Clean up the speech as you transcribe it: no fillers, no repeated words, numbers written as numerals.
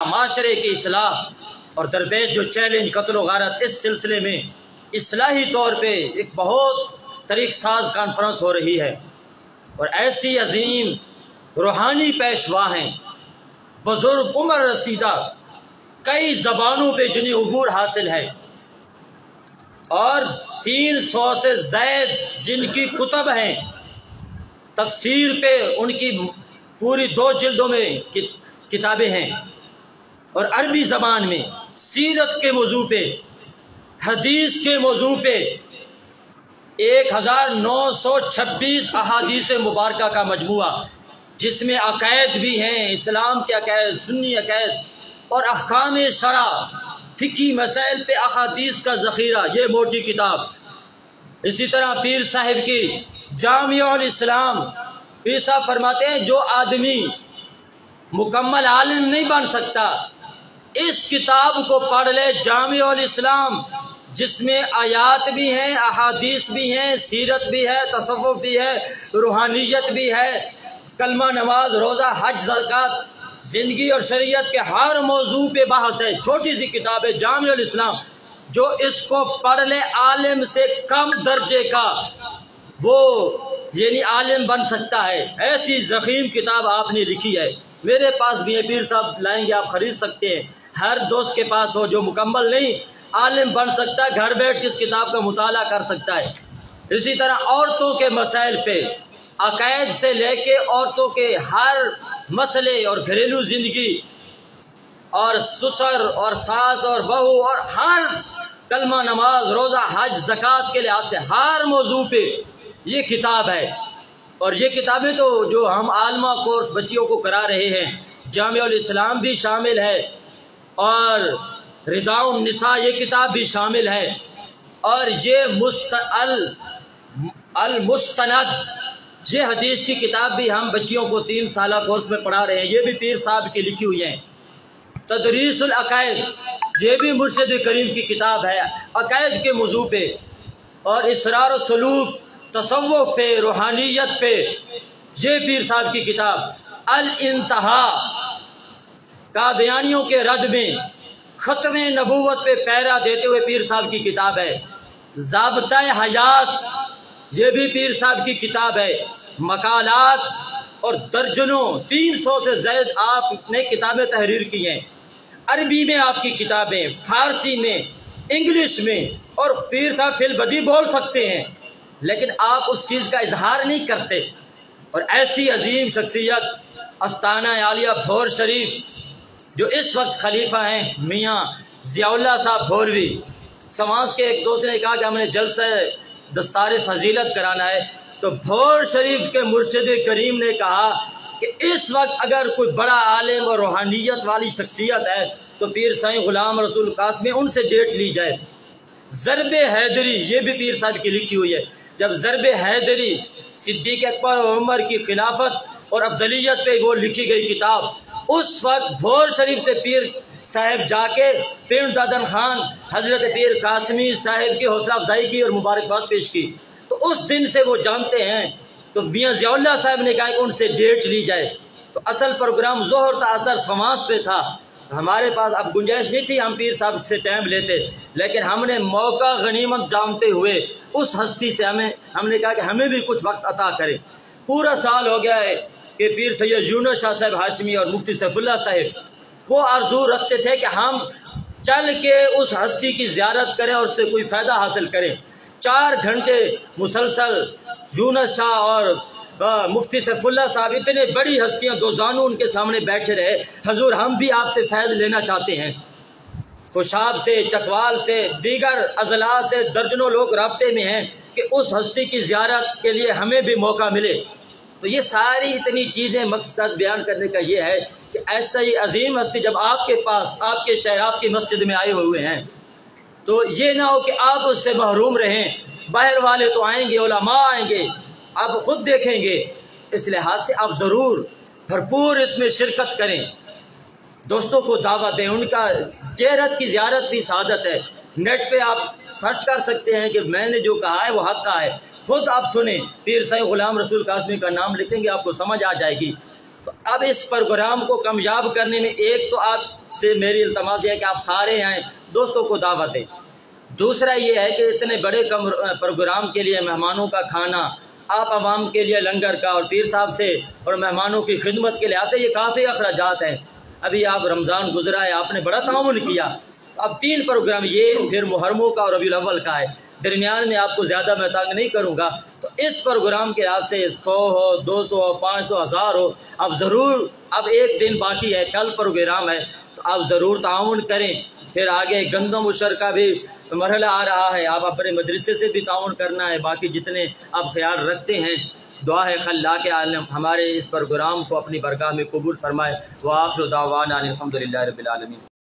معاشرے کی اصلاح اور درپیش جو چیلنج قتل و غارت، اس سلسلے میں اصلاحی طور پہ ایک بہت طریق ساز کانفرنس ہو رہی ہے، اور ایسی عظیم روحانی پیشوا ہیں، بزرگ عمر رسیدہ، کئی زبانوں پہ جنہیں عبور حاصل ہے، اور 300 سے زائد جن کی کتب ہیں، تفسیر پہ ان کی پوری 2 جلدوں میں کتابیں ہیں، اور عربی زبان میں سیرت کے موضوع پہ، حدیث کے موضوع پہ 1926 احادیث مبارکہ کا مجموعہ، جس میں عقائد بھی ہیں، اسلام کے عقائد، سنی عقائد اور احکام شرع، فقہی مسائل پہ احادیث کا ذخیرہ، یہ موٹی کتاب۔ اسی طرح پیر صاحب کی جامع الاسلام، پیر صاحب فرماتے ہیں جو آدمی مکمل عالم نہیں بن سکتا، اس کتاب کو پڑھ لے، جامع الاسلام، جس میں آیات بھی ہیں، احادیث بھی ہیں، سیرت بھی ہے، تصوف بھی ہے، روحانیت بھی ہے، کلمہ، نماز، روزہ، حج، زکوٰۃ، زندگی اور شریعت کے ہر موضوع پہ بحث ہے۔ چھوٹی سی کتاب ہے جامع الاسلام، جو اس کو پڑھ لے عالم سے کم درجے کا وہ یعنی عالم بن سکتا ہے۔ ایسی ضخیم کتاب آپ نے لکھی ہے، میرے پاس بھی ہے، پیر صاحب لائیں گے، آپ خرید سکتے ہیں، ہر دوست کے پاس ہو جو مکمل نہیں عالم بن سکتا ہے، گھر بیٹھ کے اس کتاب کا مطالعہ کر سکتا ہے۔ اسی طرح عورتوں کے مسائل پہ، عقائد سے لے کے عورتوں کے ہر مسئلے اور گھریلو زندگی اور سسر اور ساس اور بہو اور ہر کلمہ، نماز، روزہ، حج، زکوٰۃ کے لحاظ سے ہر موضوع پہ یہ کتاب ہے۔ اور یہ کتابیں تو جو ہم عالمہ کورس بچیوں کو کرا رہے ہیں، جامع الاسلام بھی شامل ہے، اور رداء النساء یہ کتاب بھی شامل ہے، اور یہ المستند، یہ حدیث کی کتاب بھی ہم بچیوں کو 3 سالہ کورس میں پڑھا رہے ہیں، یہ بھی پیر صاحب کی لکھی ہوئی ہیں۔ تدریس العقائد، یہ بھی مرشد کریم کی کتاب ہے، عقائد کے موضوع پہ، اور اسرار و سلوک، تصوف پہ، روحانیت پہ، یہ پیر صاحب کی کتاب۔ الانتہا، قادیانیوں کے رد میں ختم نبوت پہ پیرا دیتے ہوئے پیر صاحب کی کتاب ہے۔ ضابطہ حیات، یہ بھی پیر صاحب کی کتاب ہے۔ مقالات اور درجنوں 300 سے زائد آپ نے کتابیں تحریر کی ہیں، عربی میں آپ کی کتابیں، فارسی میں، انگلش میں، اور پیر صاحب فی البدی بول سکتے ہیں، لیکن آپ اس چیز کا اظہار نہیں کرتے۔ اور ایسی عظیم شخصیت استانہ عالیہ بھور شریف، جو اس وقت خلیفہ ہیں، میاں ضیاء اللہ صاحب بھولوی، سماج کے ایک دوست نے کہا کہ ہم نے جلسہ دستار فضیلت کرانا ہے، تو بھور شریف کے مرشد کریم نے کہا کہ اس وقت اگر کوئی بڑا عالم اور روحانیت والی شخصیت ہے تو پیر سائیں غلام رسول قاسمی، ان سے ڈیٹ لی جائے۔ ضرب حیدری، یہ بھی پیر صاحب کی لکھی ہوئی ہے۔ جب ضرب حیدری، صدیق اکبر اور عمر کی خلافت اور افضلیت پہ وہ لکھی گئی کتاب، اس وقت بھور شریف سے پیر صاحب جا کے پیر دادن خان حضرت پیر قاسمی صاحب کی حوصلہ افزائی کی اور مبارکباد پیش کی، تو اس دن سے وہ جانتے ہیں۔ تو میاں ضیاء اللہ صاحب نے کہا کہ ان سے ڈیٹ لی جائے، تو اصل پروگرام ظہر تا اثر سماس پہ تھا، ہمارے پاس اب گنجائش نہیں تھی ہم پیر صاحب سے ٹائم لیتے، لیکن ہم نے موقع غنیمت جانتے ہوئے اس ہستی سے ہم نے کہا کہ ہمیں بھی کچھ وقت عطا کرے۔ پورا سال ہو گیا ہے کہ پیر سید یونس شاہ صاحب ہاشمی اور مفتی سیف اللہ صاحب وہ آرزو رکھتے تھے کہ ہم چل کے اس ہستی کی زیارت کریں اور اس سے کوئی فائدہ حاصل کریں۔ 4 گھنٹے مسلسل یونس شاہ اور مفتی سیف اللہ صاحب، اتنے بڑی ہستیاں، 2 زانو ان کے سامنے بیٹھے رہے، حضور ہم بھی آپ سے فیض لینا چاہتے ہیں۔ خوشاب سے، چکوال سے، دیگر اضلاع سے درجنوں لوگ رابطے میں ہیں کہ اس ہستی کی زیارت کے لیے ہمیں بھی موقع ملے۔ تو یہ ساری اتنی چیزیں مقصد بیان کرنے کا یہ ہے کہ ایسا ہی عظیم ہستی جب آپ کے پاس، آپ کے شہر، آپ کی مسجد میں آئے ہوئے ہیں، تو یہ نہ ہو کہ آپ اس سے محروم رہیں۔ باہر والے تو آئیں گے، علماء آئیں گے، آپ خود دیکھیں گے، اس لحاظ سے آپ ضرور بھرپور اس میں شرکت کریں، دوستوں کو دعوت دیں۔ ان کا جہرت کی زیارت بھی سعادت ہے۔ نیٹ پہ آپ سرچ کر سکتے ہیں کہ میں نے جو کہا ہے وہ حق کا ہے، خود آپ سنیں، پیر سائیں غلام رسول قاسمی کا نام لکھیں گے آپ کو سمجھ آ جائے گی۔ تو اب اس پروگرام کو کامیاب کرنے میں ایک تو آپ سے میری التماس یہ ہے کہ آپ سارے آئیں، دوستوں کو دعوت دیں۔ دوسرا یہ ہے کہ اتنے بڑے پروگرام کے لیے مہمانوں کا کھانا، آپ عوام کے لیے لنگر کا اور پیر صاحب سے اور مہمانوں کی خدمت کے لحاظ سے یہ کافی اخراجات ہیں۔ ابھی آپ رمضان گزرا ہے، آپ نے بڑا تعاون کیا، اب 3 پروگرام یہ پھر محرموں کا اور ربیع الاول کا ہے، درمیان میں آپ کو زیادہ میں تنگ نہیں کروں گا، تو اس پروگرام کے لحاظ سے 100 ہو، 200 ہو، 500، 1000 ہو، اب ضرور، اب 1 دن باقی ہے، کل پروگرام ہے، تو آپ ضرور تعاون کریں۔ پھر آگے گندم اشر کا بھی مرحلہ آ رہا ہے، آپ اپنے مدرسے سے بھی تعاون کرنا ہے، باقی جتنے آپ خیال رکھتے ہیں۔ دعا ہے خلاق عالم ہمارے اس پروگرام کو اپنی برگاہ میں قبول فرمائے۔ وآخر دعوانا الحمدللہ رب العالمین۔